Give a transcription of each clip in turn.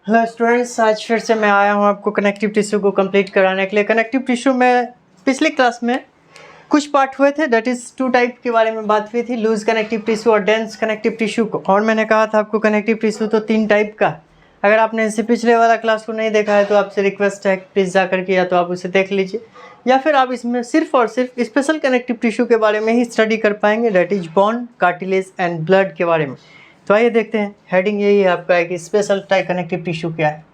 Hello students, आज फिर से मैं आया हूँ आपको कनेक्टिव टिश्यू को कंप्लीट कराने के लिए। कनेक्टिव टिश्यू में पिछली क्लास में कुछ पार्ट हुए थे, दैट इज़ 2 टाइप के बारे में बात हुई थी, लूज कनेक्टिव टिश्यू और डेंस कनेक्टिव टिश्यू को। और मैंने कहा था आपको कनेक्टिव टिश्यू तो 3 टाइप का। अगर आपने इससे पिछले वाला क्लास को नहीं देखा है तो आपसे रिक्वेस्ट है प्लीज़ जा करके या तो आप उसे देख लीजिए, या फिर आप इसमें सिर्फ और सिर्फ स्पेशल कनेक्टिव टिश्यू के बारे में ही स्टडी कर पाएंगे, that is bone, cartilage and blood के बारे में। तो आइए देखते हैं, हेडिंग यही है आपका कि स्पेशल टाइप कनेक्टिव टिश्यू क्या है।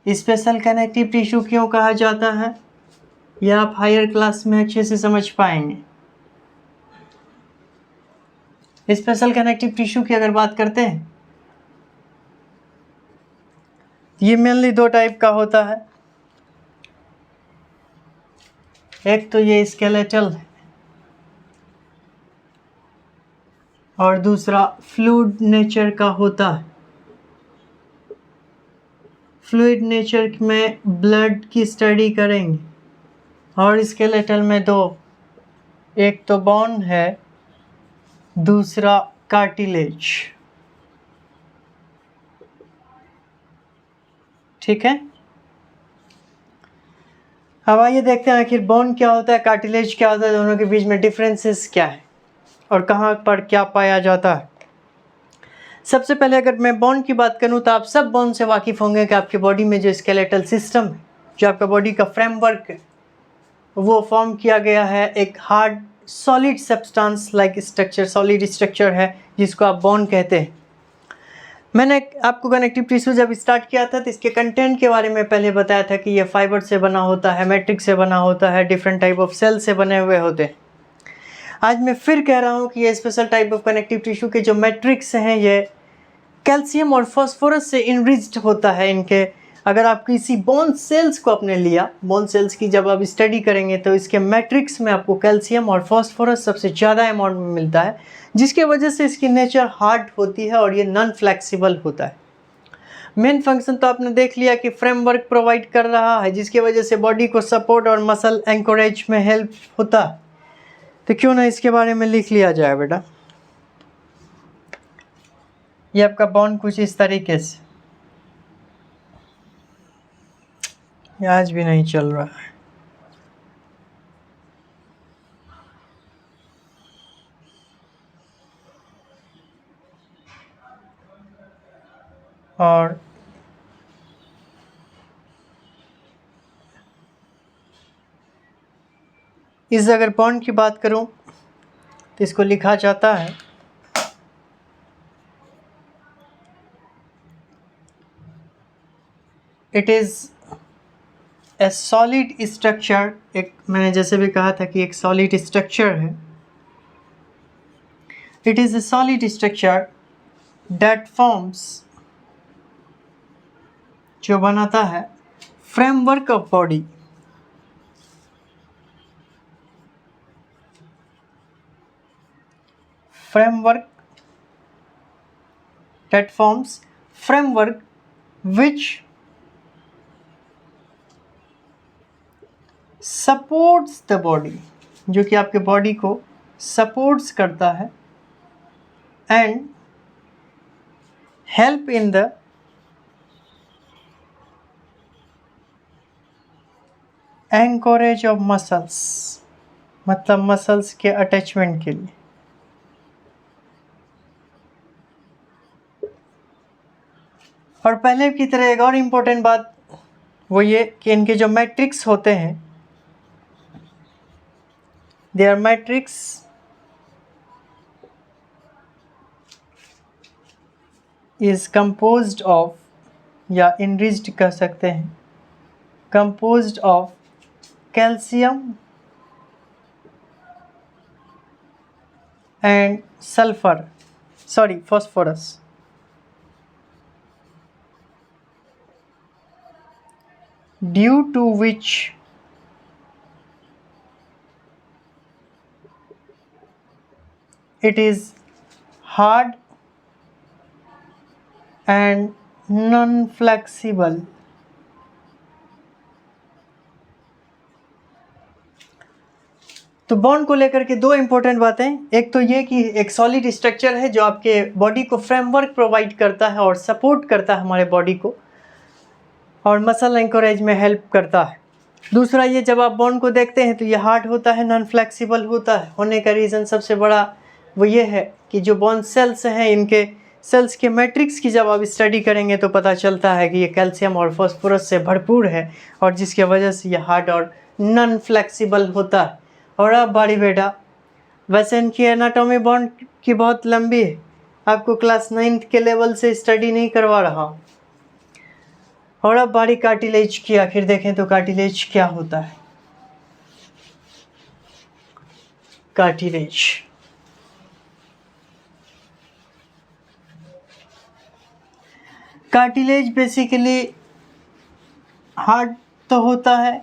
स्पेशल कनेक्टिव टिश्यू क्यों कहा जाता है, यह आप हायर क्लास में अच्छे से समझ पाएंगे। स्पेशल कनेक्टिव टिश्यू की अगर बात करते हैं, ये मेनली 2 टाइप का होता है। एक तो ये स्केलेटल है और दूसरा फ्लूइड नेचर का होता है। फ्लूइड नेचर में ब्लड की स्टडी करेंगे और स्केलेटल में 2, एक तो बोन है, दूसरा कार्टिलेज। ठीक है, अब आइए देखते हैं आखिर बोन क्या होता है, कार्टिलेज क्या होता है, दोनों के बीच में डिफरेंसेस क्या है और कहाँ पर क्या पाया जाता है। सबसे पहले अगर मैं बोन की बात करूं तो आप सब बोन से वाकिफ़ होंगे कि आपके बॉडी में जो स्केलेटल सिस्टम है, जो आपका बॉडी का फ्रेमवर्क है, वो फॉर्म किया गया है एक hard solid substance like structure, solid structure है जिसको आप बोन कहते हैं। मैंने आपको कनेक्टिव टिश्यू जब स्टार्ट किया था तो इसके कंटेंट के बारे में पहले बताया था कि ये फाइबर से बना होता है, मैट्रिक्स से बना होता है, डिफरेंट टाइप ऑफ सेल से बने हुए होते हैं। आज मैं फिर कह रहा हूँ कि ये special type of connective tissue के जो मैट्रिक्स हैं ये कैल्शियम और फास्फोरस से इनरिच्ड होता है इनके। अगर आप किसी बोन सेल्स को आपने लिया, बोन सेल्स की जब आप स्टडी करेंगे तो इसके मैट्रिक्स में आपको कैल्शियम और फास्फोरस सबसे ज़्यादा अमाउंट में मिलता है, जिसके वजह से इसकी नेचर हार्ड होती है और ये नॉन फ्लेक्सिबल होता है। मेन फंक्शन तो आपने देख लिया कि फ्रेमवर्क प्रोवाइड कर रहा है, जिसके वजह से बॉडी को सपोर्ट और मसल एंकरेज में हेल्प होता है। तो क्यों ना इसके बारे में लिख लिया जाए बेटा। ये आपका बॉन्ड कुछ इस तरीके से, ये आज भी नहीं चल रहा है। और इस अगर बॉन्ड की बात करूं तो इसको लिखा जाता है it is a solid structure. एक मैंने जैसे भी कहा था कि एक सॉलिड स्ट्रक्चर है। It is a solid structure that forms, जो बनाता है framework of body. Framework that forms framework which supports the body, जो कि आपके बॉडी को सपोर्ट्स करता है, and help in the anchorage of muscles, मतलब मसल्स के अटैचमेंट के लिए। और पहले की तरह एक और इम्पोर्टेंट बात वो ये कि इनके जो मैट्रिक्स होते हैं, there matrix is composed of, या इनरिच्ड कह सकते हैं, composed of calcium and sulphur, sorry phosphorus, due to which it is hard and non-flexible. तो बॉन्ड को लेकर के दो इम्पोर्टेंट बातें, एक तो ये कि एक सॉलिड स्ट्रक्चर है जो आपके बॉडी को फ्रेमवर्क प्रोवाइड करता है और सपोर्ट करता है हमारे बॉडी को, और मसल एंकोरेज में हेल्प करता है। दूसरा ये, जब आप बॉन्ड को देखते हैं तो ये हार्ड होता है, नॉन फ्लेक्सिबल होता है। होने का रीज़न सबसे बड़ा वो ये है कि जो बॉन्ड सेल्स हैं, इनके सेल्स के मैट्रिक्स की जब आप स्टडी करेंगे तो पता चलता है कि ये कैल्शियम और फास्फोरस से भरपूर है, और जिसकी वजह से ये हार्ड और नॉन फ्लेक्सिबल होता है। और अब बारी बेटा, वैसे इनकी एनाटॉमी बॉन्ड की बहुत लंबी है, आपको क्लास 9th के लेवल से स्टडी नहीं करवा रहा हूँ। और अब बारी कार्टिलेज की। आखिर देखें तो कार्टिलेज क्या होता है। कार्टिलेज कार्टिलेज बेसिकली हार्ड तो होता है,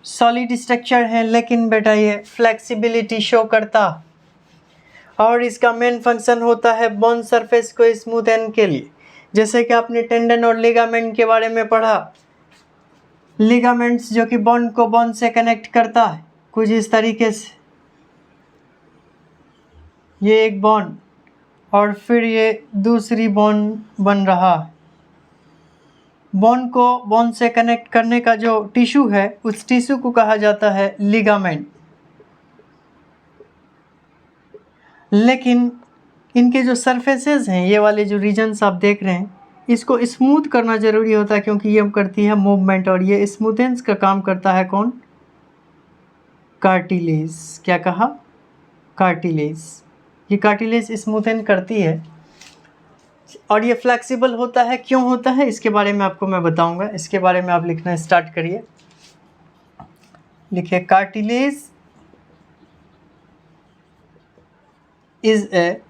सॉलिड स्ट्रक्चर है, लेकिन बेटा ये फ्लेक्सिबिलिटी शो करता, और इसका मेन फंक्शन होता है बोन सरफेस को स्मूथन के लिए। जैसे कि आपने टेंडन और लिगामेंट के बारे में पढ़ा, लिगामेंट्स जो कि बोन को बोन से कनेक्ट करता है कुछ इस तरीके से, ये एक बोन और फिर ये दूसरी बोन बन रहा है। बोन को बोन से कनेक्ट करने का जो टिश्यू है, उस टिश्यू को कहा जाता है लिगामेंट। लेकिन इनके जो सरफेसेस हैं, ये वाले जो रीजन्स आप देख रहे हैं, इसको स्मूथ करना ज़रूरी होता है, क्योंकि ये करती है मूवमेंट, और ये स्मूथेंस का काम करता है कौन? कार्टिलेज। क्या कहा? कार्टिलेज। ये कार्टिलेज स्मूथन करती है, और ये फ्लेक्सिबल होता है। क्यों होता है इसके बारे में आपको मैं बताऊंगा। इसके बारे में आप लिखना स्टार्ट करिए। लिखिए, cartilage is a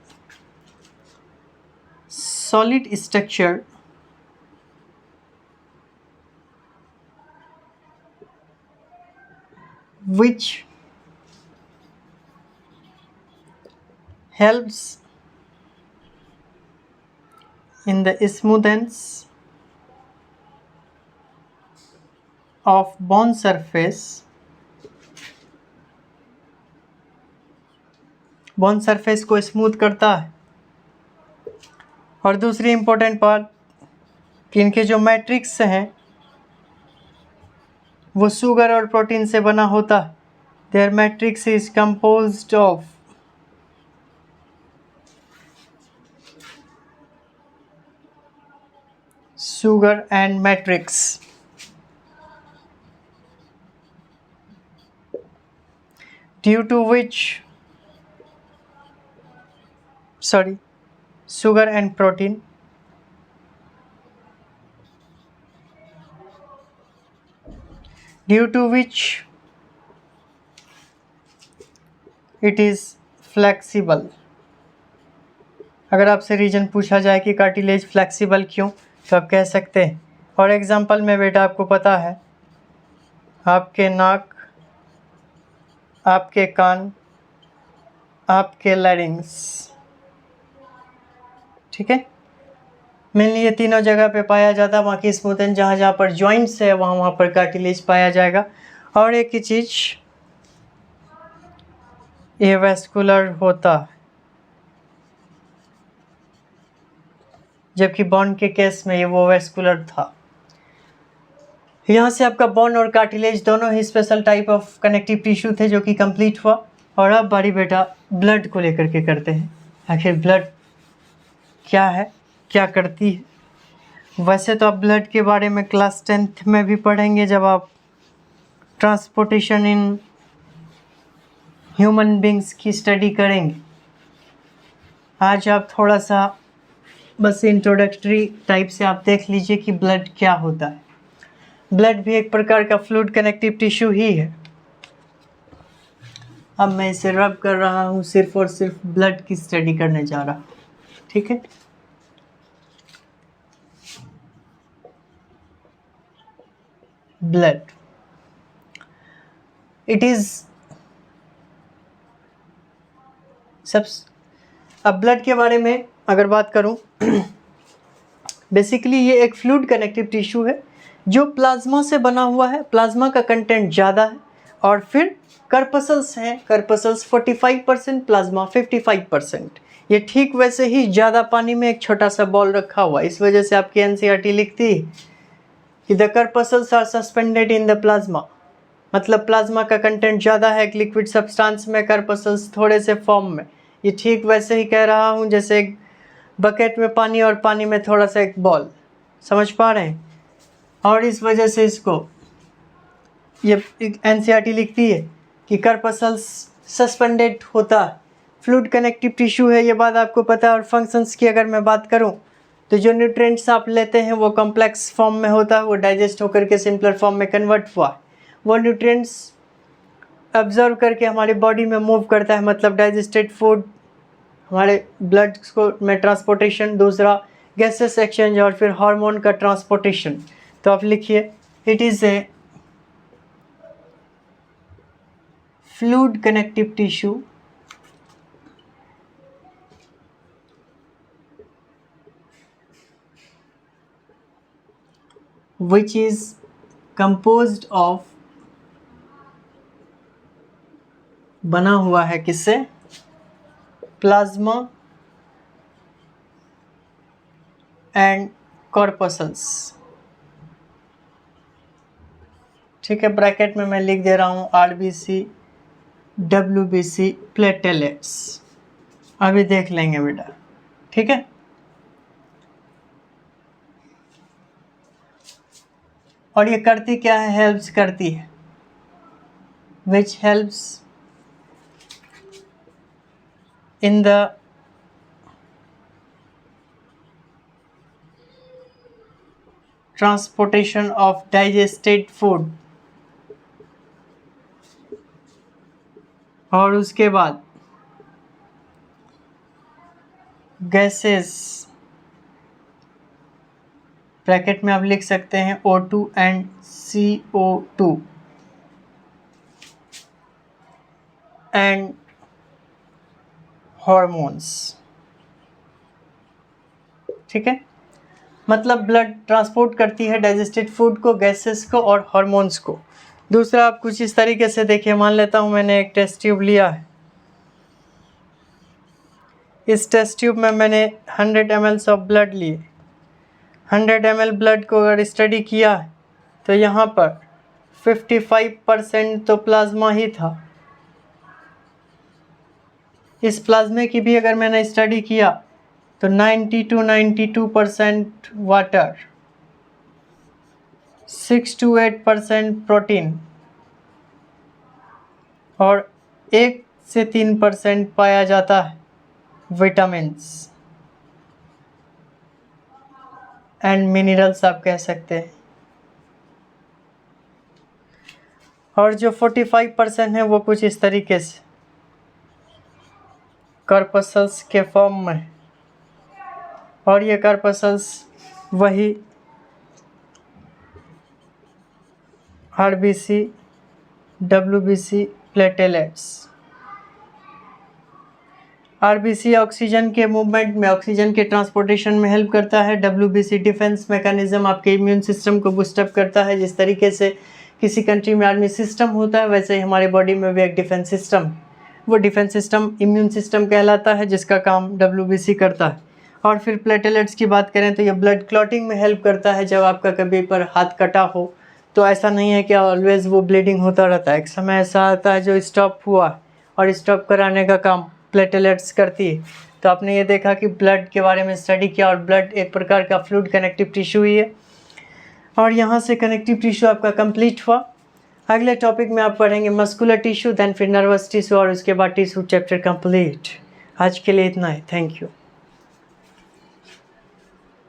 solid structure which helps in the smoothness of bone surface, bone surface को स्मूथ करता है। और दूसरी इम्पोर्टेंट पार्ट कि इनके जो मैट्रिक्स हैं वो शुगर और प्रोटीन से बना होता है। There matrix is composed of sugar and matrix. Due to which, sugar and protein, due to which it is flexible. अगर आपसे रीजन पूछा जाए कि कार्टिलेज फ्लेक्सिबल क्यों, तो आप कह सकते हैं। और एग्जांपल में बेटा आपको पता है, आपके नाक, आपके कान, आपके लैरिंग्स, ठीक है, मेनली ये तीनों जगह पे पाया जाता है। बाकी स्मूथन जहाँ जहाँ पर जॉइंट्स है वहाँ पर कार्टिलेज पाया जाएगा। और एक ही चीज़, ये वेस्कुलर होता है, जबकि बोन के केस में ये वो वेस्कुलर था। यहाँ से आपका बोन और कार्टिलेज दोनों ही special type of connective tissue थे जो कि कंप्लीट हुआ। और अब बारी बेटा ब्लड को लेकर के करते हैं। आखिर ब्लड क्या है, क्या करती है। वैसे तो आप ब्लड के बारे में क्लास 10th में भी पढ़ेंगे जब आप ट्रांसपोर्टेशन इन ह्यूमन बींग्स की स्टडी करेंगे। आज आप थोड़ा सा बस इंट्रोडक्टरी टाइप से आप देख लीजिए कि ब्लड क्या होता है। ब्लड भी एक प्रकार का फ्लूइड कनेक्टिव टिश्यू ही है। अब मैं इसे रब कर रहा हूँ, सिर्फ और सिर्फ ब्लड की स्टडी करने जा रहा हूँ, ठीक है। ब्लड, इट इज अब ब्लड के बारे में अगर बात करूं, बेसिकली ये एक फ्लूइड कनेक्टिव टिश्यू है जो प्लाज्मा से बना हुआ है। प्लाज्मा का कंटेंट ज़्यादा है और फिर कर्पसल्स हैं, कर्पसल्स 45%, प्लाज्मा 55%। ये ठीक वैसे ही ज़्यादा पानी में एक छोटा सा बॉल रखा हुआ, इस वजह से आपकी एनसीईआरटी लिखती है कि the corpuscles are suspended in the plasma, मतलब प्लाज्मा का कंटेंट ज़्यादा है एक लिक्विड सब्सटेंस में, कर्पसल्स थोड़े से फॉर्म में। ये ठीक वैसे ही कह रहा हूँ जैसे एक बकेट में पानी और पानी में थोड़ा सा एक बॉल, समझ पा रहे हैं। और इस वजह से इसको ये एनसीईआरटी लिखती है कि कर्पसल्स सस्पेंडेड होता है। फ्लूइड कनेक्टिव टिश्यू है, ये बात आपको पता है। और फंक्शंस की अगर मैं बात करूं तो जो न्यूट्रिएंट्स आप लेते हैं वो कॉम्प्लेक्स फॉर्म में होता है, वो डाइजेस्ट होकर के सिंपलर फॉर्म में कन्वर्ट हुआ है। वो न्यूट्रिएंट्स ऑब्जर्व करके हमारी बॉडी में मूव करता है, मतलब डाइजेस्टेड फूड हमारे ब्लड को में ट्रांसपोर्टेशन, दूसरा गैसेस एक्सचेंज और फिर हार्मोन का ट्रांसपोर्टेशन। तो आप लिखिए it is a fluid connective tissue which is composed of, बना हुआ है किससे, प्लाज्मा एंड कॉर्पसल्स। ठीक है, ब्रैकेट में मैं लिख दे रहा हूँ RBC WBC प्लेटेलेट्स, अभी देख लेंगे बेटा, ठीक है। और ये करती क्या है, हेल्प्स करती है, which helps in the transportation of digested food. और उसके बाद गैसेस, ब्रैकेट में आप लिख सकते हैं O2 and CO2 and hormones, ठीक है। मतलब ब्लड ट्रांसपोर्ट करती है डाइजेस्टेड फूड को, गैसेस को और हार्मोन्स को। दूसरा आप कुछ इस तरीके से देखिए, मान लेता हूँ मैंने एक टेस्ट ट्यूब लिया है, इस टेस्ट ट्यूब में मैंने 100 ml ऑफ ब्लड लिए। 100 ml ब्लड को अगर स्टडी किया है तो यहाँ पर 55% तो प्लाज्मा ही था। इस प्लाज्मे की भी अगर मैंने स्टडी किया तो 90 to 92% वाटर, 6 to 8% प्रोटीन और 1 से 3% पाया जाता है विटामिन्स एंड मिनरल्स आप कह सकते हैं। और जो 45% है वो कुछ इस तरीके से कॉर्पसल्स के फॉर्म में, और ये कॉर्पसल्स वही RBC WBC platelets. RBC oxygen के मूवमेंट में, ऑक्सीजन के ट्रांसपोर्टेशन में हेल्प करता है। WBC डिफेंस मैकेनिज्म, आपके इम्यून सिस्टम को बूस्टअप करता है। जिस तरीके से किसी कंट्री में आर्मी सिस्टम होता है वैसे ही हमारी बॉडी में भी एक डिफेंस सिस्टम, वो डिफेंस सिस्टम इम्यून सिस्टम कहलाता है, जिसका काम WBC करता है। और फिर प्लेटेलेट्स की बात करें तो ये ब्लड क्लॉटिंग में हेल्प करता है। जब आपका कभी पर हाथ कटा हो तो ऐसा नहीं है कि ऑलवेज़ वो ब्लीडिंग होता रहता है, एक समय ऐसा आता है जो स्टॉप हुआ और स्टॉप कराने का काम प्लेटेलेट्स करती है। तो आपने ये देखा कि ब्लड के बारे में स्टडी किया, और ब्लड एक प्रकार का फ्लूइड कनेक्टिव टिश्यू ही है। और यहाँ से कनेक्टिव टिश्यू आपका कंप्लीट हुआ। अगले टॉपिक में आप पढ़ेंगे मस्कुलर टिश्यू, देन फिर नर्वस टिश्यू और उसके बाद टिश्यू चैप्टर कंप्लीट। आज के लिए इतना ही, थैंक यू।